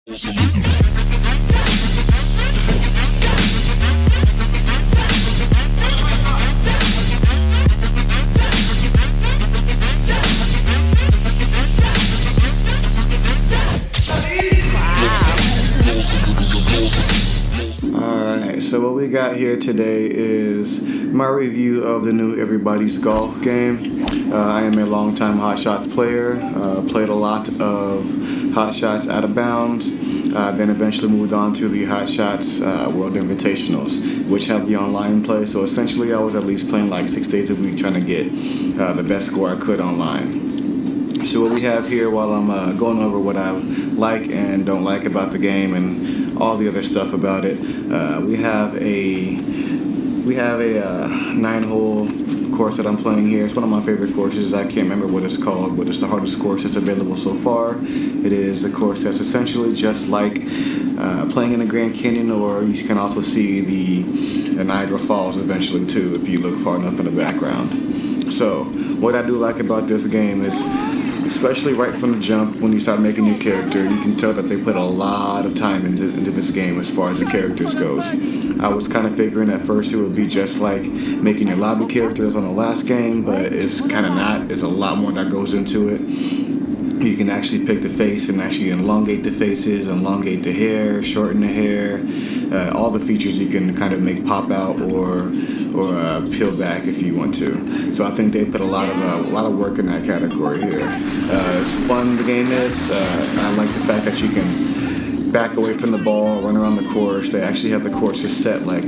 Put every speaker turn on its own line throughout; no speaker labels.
Alright, so what we got here today is my review of the new Everybody's Golf game. I am a longtime Hot Shots player, played a lot of Hot Shots Out of Bounds, then eventually moved on to the Hot Shots World Invitationals, which have the online play, so essentially I was at least playing like 6 days a week trying to get the best score I could online. So what we have here, while I'm going over what I like and don't like about the game and all the other stuff about it, we have a 9-hole course that I'm playing here. It's one of my favorite courses. I can't remember what it's called, but it's the hardest course that's available so far. It is a course that's essentially just like playing in the Grand Canyon, or you can also see the Niagara Falls eventually too if you look far enough in the background. So what I do like about this game is, especially right from the jump, when you start making your character, you can tell that they put a lot of time into this game as far as the characters goes. I was kind of figuring at first it would be just like making your lobby characters on the last game, but it's kind of not. There's a lot more that goes into it. You can actually pick the face and actually elongate the faces, elongate the hair, shorten the hair, all the features you can kind of make pop out or peel back if you want to. So I think they put a lot of work in that category here. It's fun, the game is. I like the fact that you can back away from the ball, run around the course. They actually have the courses set like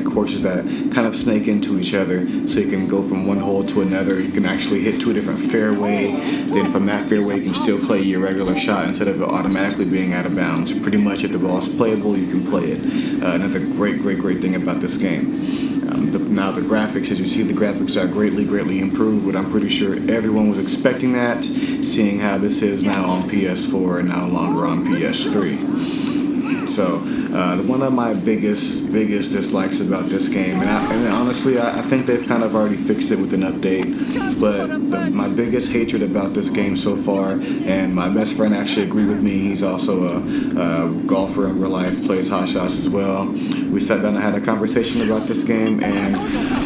courses that kind of snake into each other, so you can go from one hole to another. You can actually hit to a different fairway, then from that fairway you can still play your regular shot instead of it automatically being out of bounds. Pretty much if the ball is playable, you can play it. Another great thing about this game. Now the graphics, as you see, the graphics are greatly improved, but I'm pretty sure everyone was expecting that, seeing how this is now on PS4 and no longer on PS3. So one of my biggest dislikes about this game, and honestly I think they've kind of already fixed it with an update, but my biggest hatred about this game so far, and my best friend actually agreed with me, he's also a golfer in real life, plays Hot Shots as well. We sat down and had a conversation about this game, and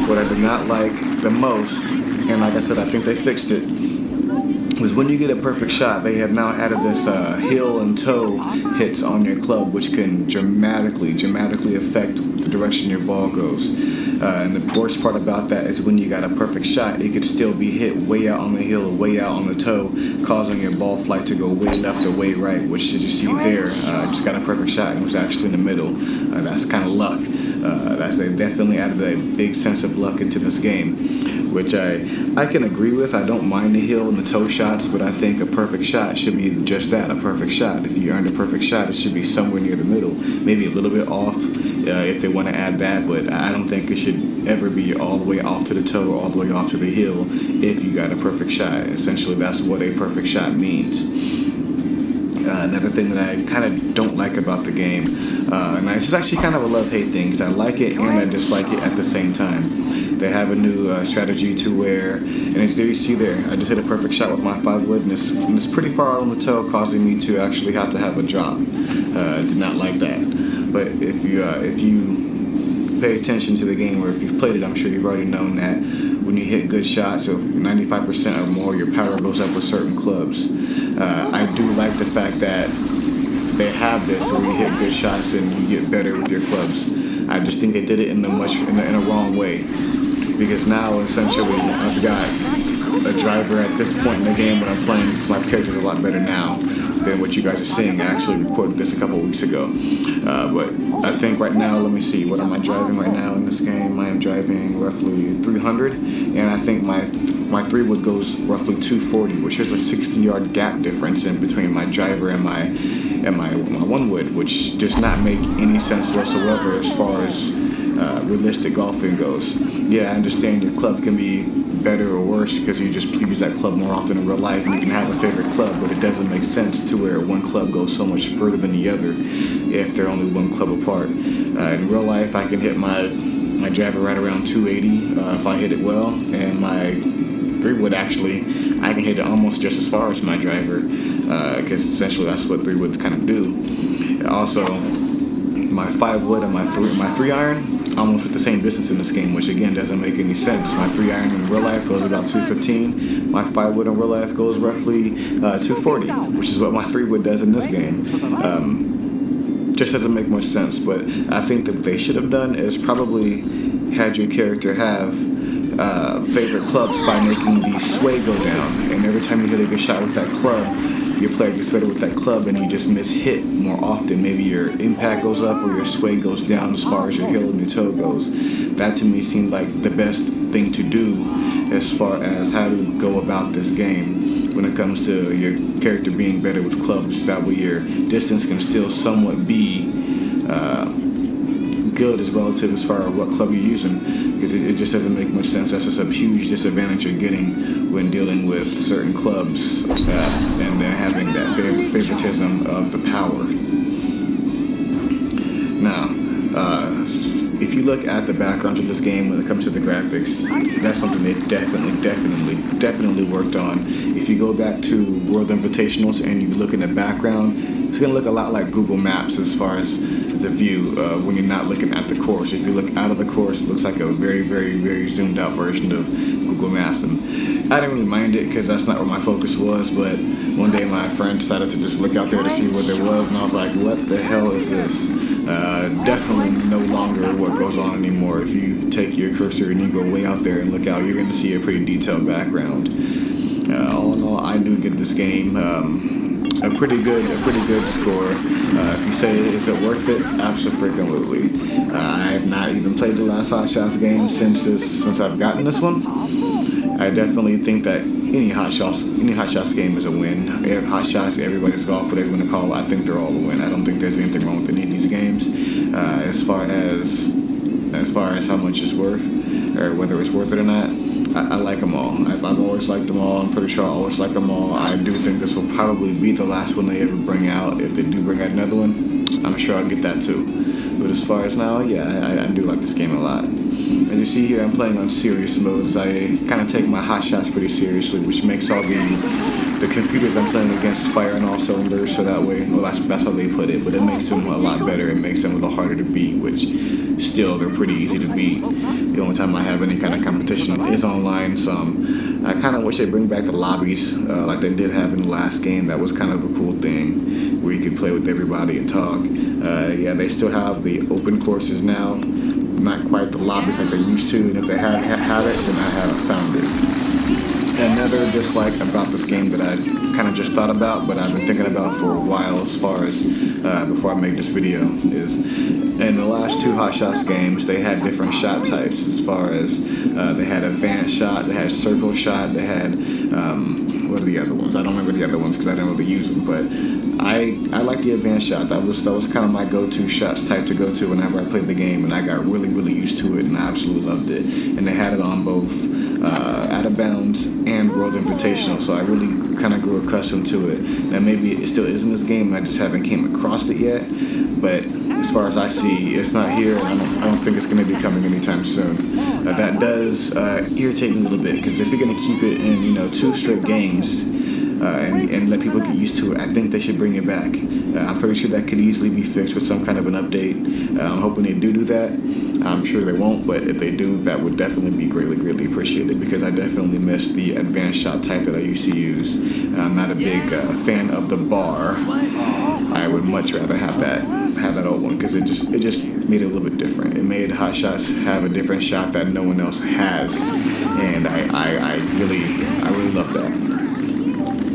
what I did not like the most, and like I said, I think they fixed it, was when you get a perfect shot, they have now added this heel and toe hits on your club, which can dramatically affect the direction your ball goes. And the worst part about that is when you got a perfect shot, it could still be hit way out on the heel or way out on the toe, causing your ball flight to go way left or way right, which, as you see there, just got a perfect shot and was actually in the middle. That's kind of luck. They definitely added a big sense of luck into this game, which I can agree with. I don't mind the heel and the toe shots, but I think a perfect shot should be just that, a perfect shot. If you earned a perfect shot, it should be somewhere near the middle, maybe a little bit off if they want to add that, but I don't think it should ever be all the way off to the toe or all the way off to the heel if you got a perfect shot. Essentially, that's what a perfect shot means. Another thing that I kind of don't like about the game, and this is actually kind of a love-hate thing, because I like it and I dislike it at the same time. They have a new strategy to where, and as there you see there, I just hit a perfect shot with my 5-wood, and it's pretty far out on the toe, causing me to actually have to have a drop. Did not like that. But if you pay attention to the game, or if you've played it, I'm sure you've already known that when you hit good shots, so 95% or more, your power goes up with certain clubs. I do like the fact that they have this, so when you hit good shots and you get better with your clubs. I just think they did it in a wrong way, because now essentially I've got a driver at this point in the game when I'm playing, so my character's a lot better now than what you guys are seeing. I actually recorded this a couple weeks ago, but I think right now, let me see, what am I driving right now in this game? I am driving roughly 300, and I think my 3-wood goes roughly 240, which is a 60-yard gap difference in between my driver and my 1-wood, which does not make any sense whatsoever as far as realistic golfing goes. Yeah, I understand your club can be better or worse because you just use that club more often in real life, and you can have a favorite club, but it doesn't make sense to where one club goes so much further than the other if they're only one club apart. In real life, I can hit my driver right around 280 if I hit it well, and my 3-wood actually, I can hit it almost just as far as my driver, because essentially that's what 3-woods kind of do. Also, my 5-wood and my 3-iron almost with the same distance in this game, which again doesn't make any sense. My 3-iron in real life goes about 215. My 5-wood in real life goes roughly 240, which is what my 3-wood does in this game. Just doesn't make much sense. But I think that what they should have done is probably had your character have favorite clubs by making the sway go down, and every time you hit a good shot with that club, your player gets better with that club and you just miss hit more often. Maybe your impact goes up or your sway goes down as far as your heel and your toe goes. That to me seemed like the best thing to do as far as how to go about this game when it comes to your character being better with clubs. That way your distance can still somewhat be good as relative as far as what club you're using, because it just doesn't make much sense. That's just a huge disadvantage you're getting when dealing with certain clubs and then having that favoritism of the power. Now, if you look at the backgrounds of this game when it comes to the graphics, that's something they definitely worked on. If you go back to World Invitationals and you look in the background, it's going to look a lot like Google Maps as far as the view when you're not looking at the course. If you look out of the course, it looks like a very, very, very zoomed out version of Google Maps. And I didn't really mind it because that's not where my focus was, but one day my friend decided to just look out there to see what there was, and I was like, what the hell is this? Definitely no longer what goes on anymore. If you take your cursor and you go way out there and look out, you're going to see a pretty detailed background. All in all, I do give this game a pretty good score. If you say, is it worth it? Absolutely. I have not even played the last Hot Shots game since I've gotten this one. I definitely think that any Hot Shots game is a win. Hot Shots, everybody's golf, whatever you want to call it, I think they're all a win. I don't think there's anything wrong with any of these games as far as how much it's worth or whether it's worth it or not. I like them all. I've always liked them all. I'm pretty sure I always like them all. I do think this will probably be the last one they ever bring out. If they do bring out another one, I'm sure I'll get that too. But as far as now, yeah, I do like this game a lot. As you see here, I'm playing on serious modes. I kind of take my Hot Shots pretty seriously, which makes all the computers I'm playing against fire on all cylinders, so that way, well, that's how they put it, but it makes them a lot better. It makes them a little harder to beat, which still, they're pretty easy to beat. The only time I have any kind of competition is online. I kind of wish they bring back the lobbies like they did have in the last game. That was kind of a cool thing where you could play with everybody and talk. Yeah, they still have the open courses now. Not quite the lobbies like they used to, and if they have it, then I haven't found it. Another dislike about this game that I kind of just thought about, but I've been thinking about for a while as far as before I make this video, is in the last two Hot Shots games, they had different shot types as far as they had advanced shot, they had circle shot, they had, what are the other ones? I don't remember the other ones because I didn't really use them, but I like the advanced shot. That was kind of my go-to shots type to go to whenever I played the game, and I got really, really used to it, and I absolutely loved it. And they had it on both Out of Bounds and World Invitational, so I really kind of grew accustomed to it. Now maybe it still is in this game, and I just haven't came across it yet, but as far as I see, it's not here, and I don't think it's going to be coming anytime soon. That does irritate me a little bit, because if you're going to keep it in, 2 straight games, and let people get used to it, I think they should bring it back. I'm pretty sure that could easily be fixed with some kind of an update. I'm hoping they do that. I'm sure they won't, but if they do, that would definitely be greatly, greatly appreciated, because I definitely miss the advanced shot type that I used to use. I'm not a big fan of the bar. I would much rather have that old one, because it just made it a little bit different. It made Hot Shots have a different shot that no one else has, and I really love that.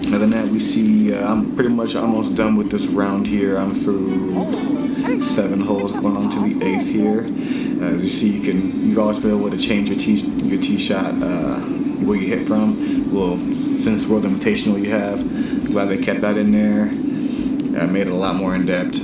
Other than that, we see I'm pretty much almost done with this round here. I'm through 7 holes, going on to the 8th here. As you see, you've always been able to change your tee shot where you hit from. Well, since World Invitational you have, glad they kept that in there. Made it a lot more in depth.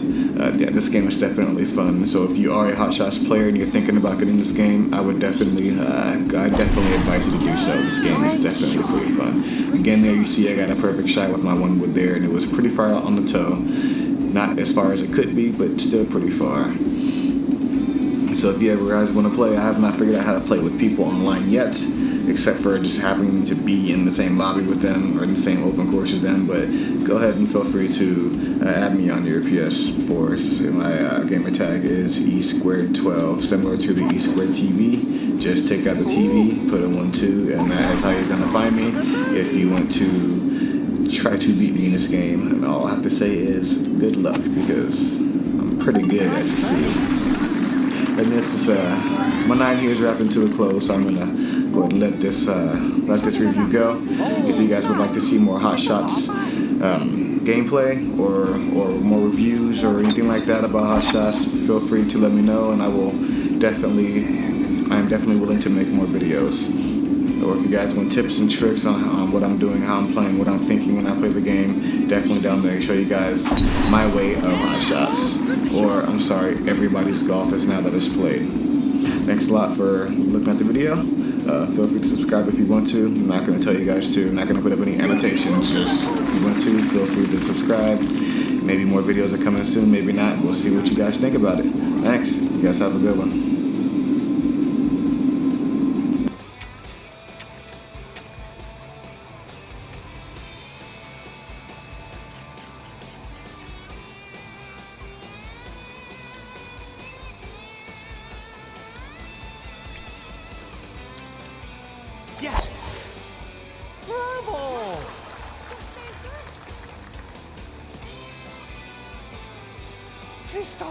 Yeah, this game is definitely fun. So if you are a Hot Shots player and you're thinking about getting this game, I definitely advise you to do so. This game is definitely pretty fun. Again, there you see I got a perfect shot with my 1 wood there, and it was pretty far out on the toe. Not as far as it could be, but still pretty far. So if you ever guys want to play, I have not figured out how to play with people online yet. except for just happening to be in the same lobby with them or in the same open course as them. But go ahead and feel free to add me on your PS4. My gamer tag is E2 similar to the E2 TV. Just take out the TV, put a 1-2, and that is how you're gonna find me if you want to try to beat me in this game. And all I have to say is good luck, because I'm pretty good, as you see. And this is my 9 years wrapping to a close, so I'm gonna go ahead and let this review go. If you guys would like to see more Hot Shots gameplay or more reviews or anything like that about Hot Shots, feel free to let me know, and I am definitely willing to make more videos. Or if you guys want tips and tricks on what I'm doing, how I'm playing, what I'm thinking when I play the game, definitely down there, show you guys my way of Hot Shots. Or, I'm sorry, everybody's golf is now that it's played. Thanks a lot for looking at the video. Feel free to subscribe if you want to. I'm not going to tell you guys to. I'm not going to put up any annotations. Just if you want to, feel free to subscribe. Maybe more videos are coming soon, maybe not. We'll see what you guys think about it. Thanks. You guys have a good one.
Yes! Bravo! Cristo!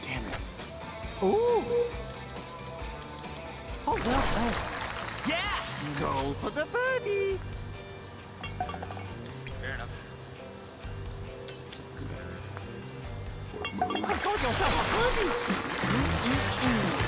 Damn it.
Ooh! Oh, well done. Yeah! Go for the birdie! Fair enough. Go yourself a birdie!